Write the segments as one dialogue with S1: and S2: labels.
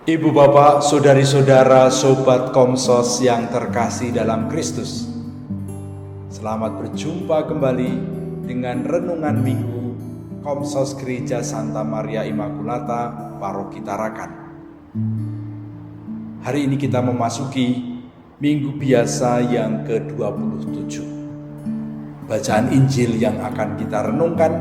S1: Ibu bapak, saudari-saudara, sobat Komsos yang terkasih dalam Kristus. Selamat berjumpa kembali dengan Renungan Minggu Komsos Gereja Santa Maria Immaculata, Paroki Tarakan. Hari ini kita memasuki Minggu Biasa yang ke-27. Bacaan Injil yang akan kita renungkan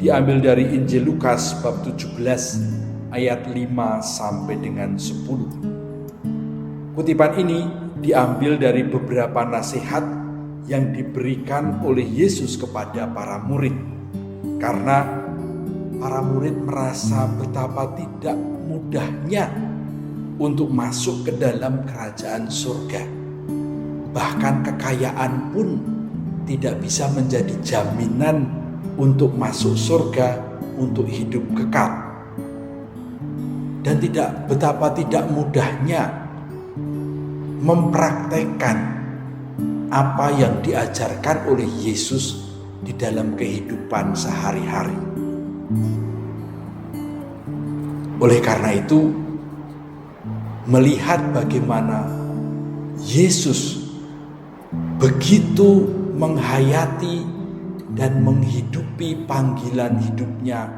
S1: diambil dari Injil Lukas bab 17 ayat 5 sampai dengan 10. Kutipan ini diambil dari beberapa nasihat yang diberikan oleh Yesus kepada para murid. Karena para murid merasa betapa tidak mudahnya untuk masuk ke dalam kerajaan surga. Bahkan kekayaan pun tidak bisa menjadi jaminan untuk masuk surga, untuk hidup kekal. Dan betapa tidak mudahnya mempraktekkan apa yang diajarkan oleh Yesus di dalam kehidupan sehari-hari. Oleh karena itu, melihat bagaimana Yesus begitu menghayati dan menghidupi panggilan hidupnya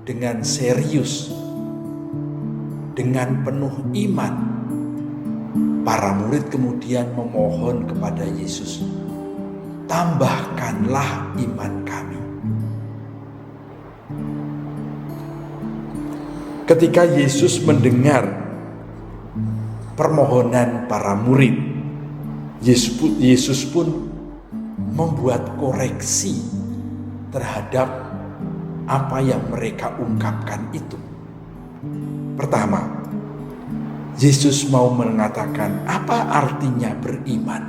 S1: dengan serius, dengan penuh iman, para murid kemudian memohon kepada Yesus, tambahkanlah iman kami. Ketika Yesus mendengar permohonan para murid, Yesus pun membuat koreksi terhadap apa yang mereka ungkapkan itu. Pertama, Yesus mau mengatakan apa artinya beriman.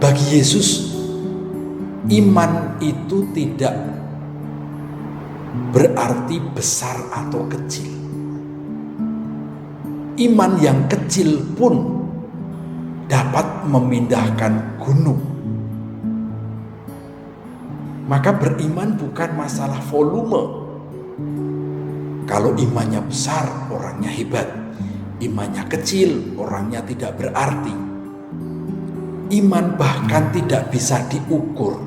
S1: Bagi Yesus, iman itu tidak berarti besar atau kecil. Iman yang kecil pun dapat memindahkan gunung. Maka beriman bukan masalah volume. Kalau imannya besar, orangnya hebat. Imannya kecil, orangnya tidak berarti. Iman bahkan tidak bisa diukur.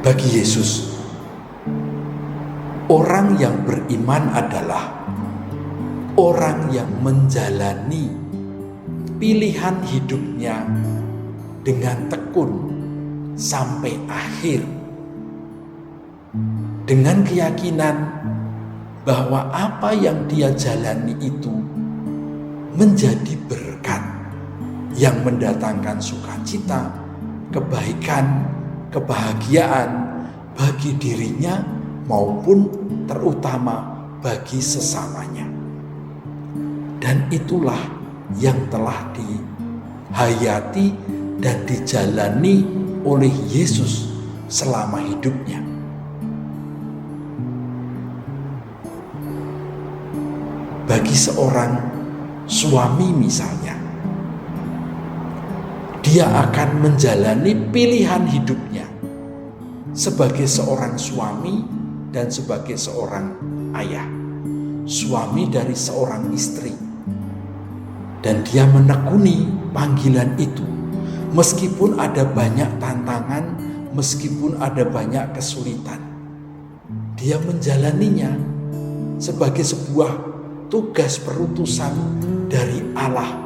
S1: Bagi Yesus, orang yang beriman adalah orang yang menjalani pilihan hidupnya dengan tekun sampai akhir, dengan keyakinan bahwa apa yang dia jalani itu menjadi berkat yang mendatangkan sukacita, kebaikan, kebahagiaan bagi dirinya maupun terutama bagi sesamanya. Dan itulah yang telah dihayati dan dijalani oleh Yesus selama hidupnya. Bagi seorang suami misalnya, dia akan menjalani pilihan hidupnya sebagai seorang suami dan sebagai seorang ayah, suami dari seorang istri. Dan dia menekuni panggilan itu. Meskipun ada banyak tantangan, meskipun ada banyak kesulitan, dia menjalaninya sebagai sebuah tugas perutusan dari Allah.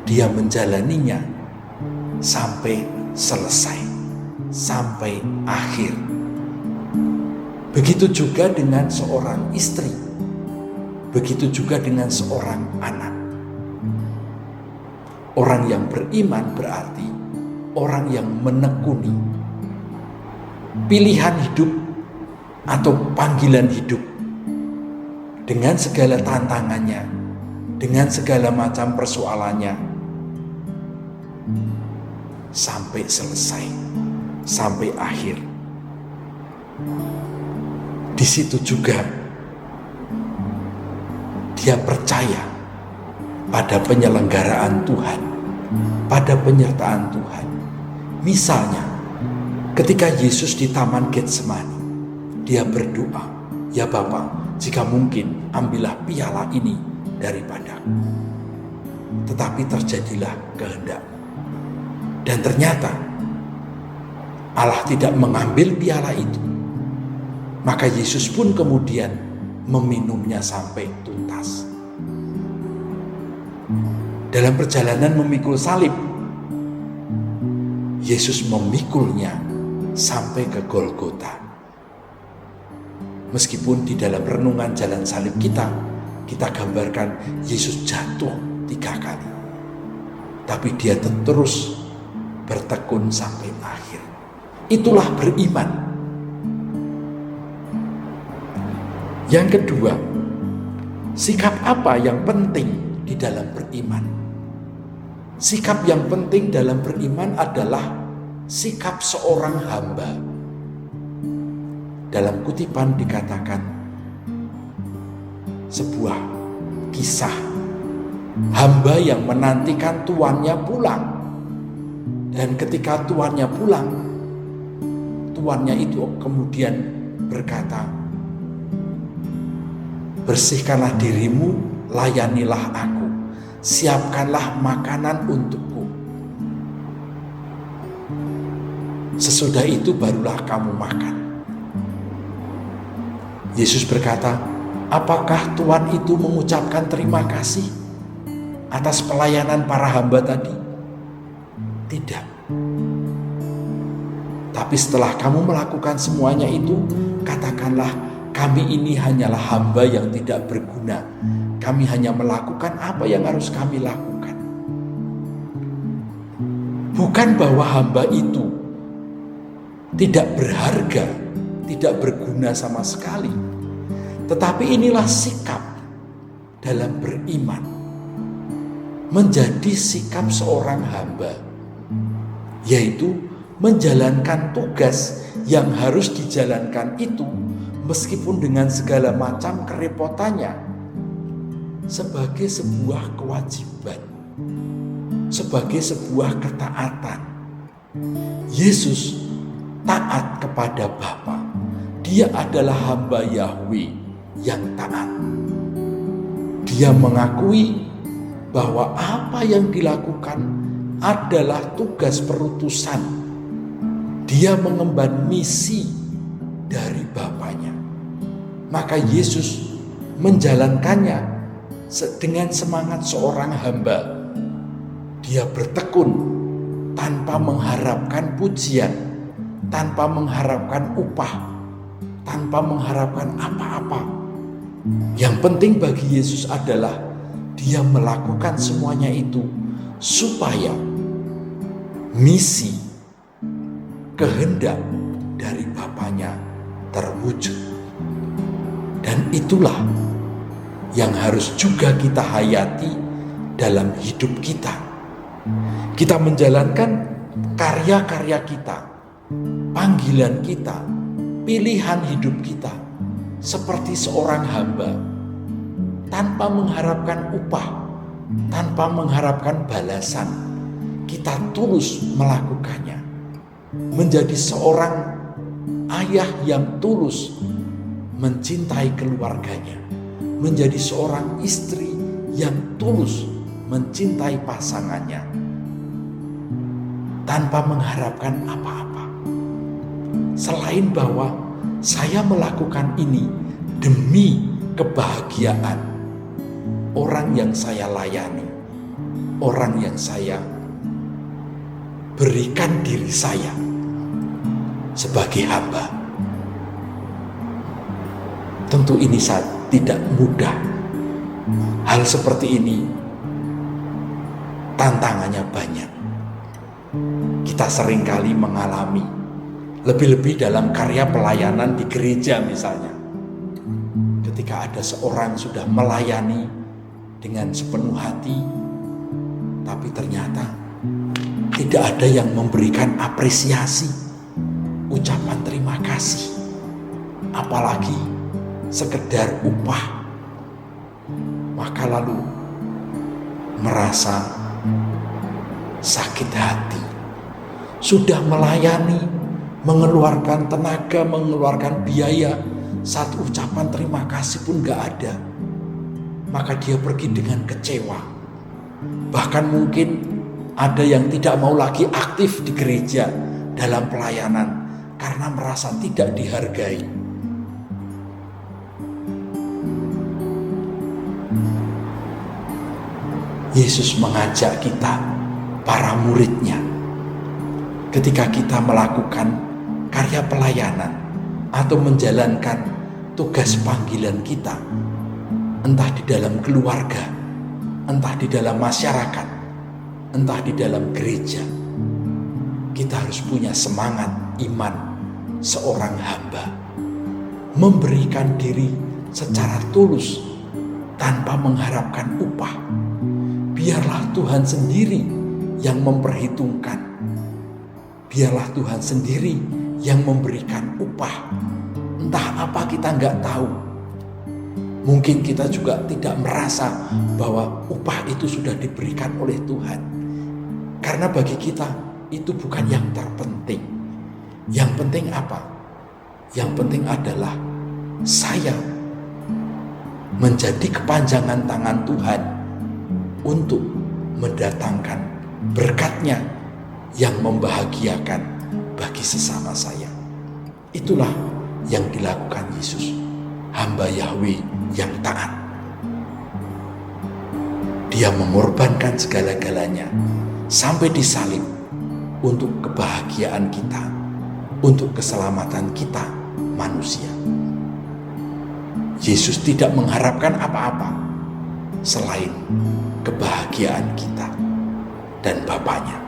S1: Dia menjalaninya sampai selesai, sampai akhir. Begitu juga dengan seorang istri. Begitu juga dengan seorang anak. Orang yang beriman berarti orang yang menekuni pilihan hidup atau panggilan hidup dengan segala tantangannya, dengan segala macam persoalannya, sampai selesai, sampai akhir. Di situ juga dia percaya pada penyelenggaraan Tuhan, pada penyertaan Tuhan. Misalnya, ketika Yesus di Taman Getsemani, dia berdoa, "Ya Bapa, jika mungkin ambillah piala ini daripadaku. Tetapi terjadilah kehendak-Mu." Dan ternyata Allah tidak mengambil piala itu. Maka Yesus pun kemudian meminumnya sampai tuntas. Dalam perjalanan memikul salib, Yesus memikulnya sampai ke Golgota. Meskipun di dalam renungan jalan salib kita gambarkan Yesus jatuh 3 kali. Tapi dia terus bertekun sampai akhir. Itulah beriman. Yang kedua, sikap apa yang penting di dalam beriman? Sikap yang penting dalam beriman adalah sikap seorang hamba. Dalam kutipan dikatakan sebuah kisah hamba yang menantikan tuannya pulang. Dan ketika tuannya pulang, tuannya itu kemudian berkata, "Bersihkanlah dirimu, layanilah aku, siapkanlah makanan untukku. Sesudah itu barulah kamu makan." Yesus berkata, apakah tuan itu mengucapkan terima kasih atas pelayanan para hamba tadi? Tidak. Tapi setelah kamu melakukan semuanya itu, katakanlah, kami ini hanyalah hamba yang tidak berguna. Kami hanya melakukan apa yang harus kami lakukan. Bukan bahwa hamba itu tidak berharga, tidak berguna sama sekali. Tetapi inilah sikap dalam beriman. Menjadi sikap seorang hamba, yaitu menjalankan tugas yang harus dijalankan itu meskipun dengan segala macam kerepotannya sebagai sebuah kewajiban, sebagai sebuah ketaatan. Yesus taat kepada Bapa. Dia adalah hamba Yahweh yang taat. Dia mengakui bahwa apa yang dilakukan adalah tugas perutusan. Dia mengemban misi dari Bapaknya. Maka Yesus menjalankannya dengan semangat seorang hamba. Dia bertekun tanpa mengharapkan pujian, tanpa mengharapkan upah, tanpa mengharapkan apa-apa. Yang penting bagi Yesus adalah dia melakukan semuanya itu supaya misi kehendak dari Bapaknya terwujud. Dan itulah yang harus juga kita hayati dalam hidup kita. Kita menjalankan karya-karya kita, panggilan kita, pilihan hidup kita seperti seorang hamba, tanpa mengharapkan upah, tanpa mengharapkan balasan. Kita tulus melakukannya. Menjadi seorang ayah yang tulus mencintai keluarganya, menjadi seorang istri yang tulus mencintai pasangannya tanpa mengharapkan apa-apa, selain bahwa saya melakukan ini demi kebahagiaan orang yang saya layani, orang yang saya berikan diri saya sebagai hamba. Tentu ini tidak mudah. Hal seperti ini tantangannya banyak. Kita seringkali mengalami, lebih-lebih dalam karya pelayanan di gereja misalnya. Ketika ada seorang sudah melayani dengan sepenuh hati, tapi ternyata tidak ada yang memberikan apresiasi, ucapan terima kasih, apalagi sekedar upah. Maka lalu merasa sakit hati. Sudah melayani, mengeluarkan tenaga, mengeluarkan biaya, satu ucapan terima kasih pun gak ada. Maka dia pergi dengan kecewa. Bahkan mungkin ada yang tidak mau lagi aktif di gereja dalam pelayanan karena merasa tidak dihargai. Yesus mengajak kita, para muridnya, ketika kita melakukan karya pelayanan atau menjalankan tugas panggilan kita, entah di dalam keluarga, entah di dalam masyarakat, entah di dalam gereja, kita harus punya semangat iman seorang hamba, memberikan diri secara tulus tanpa mengharapkan upah. Biarlah Tuhan sendiri yang memperhitungkan. Biarlah Tuhan sendiri yang memberikan upah. Entah apa kita nggak tahu. Mungkin kita juga tidak merasa bahwa upah itu sudah diberikan oleh Tuhan. Karena bagi kita itu bukan yang terpenting. Yang penting apa? Yang penting adalah saya menjadi kepanjangan tangan Tuhan untuk mendatangkan berkat-Nya yang membahagiakan bagi sesama saya. Itulah yang dilakukan Yesus, hamba Yahweh yang taat. Dia mengorbankan segala-galanya sampai disalib untuk kebahagiaan kita, untuk keselamatan kita manusia. Yesus tidak mengharapkan apa-apa selain kebahagiaan kita dan Bapaknya.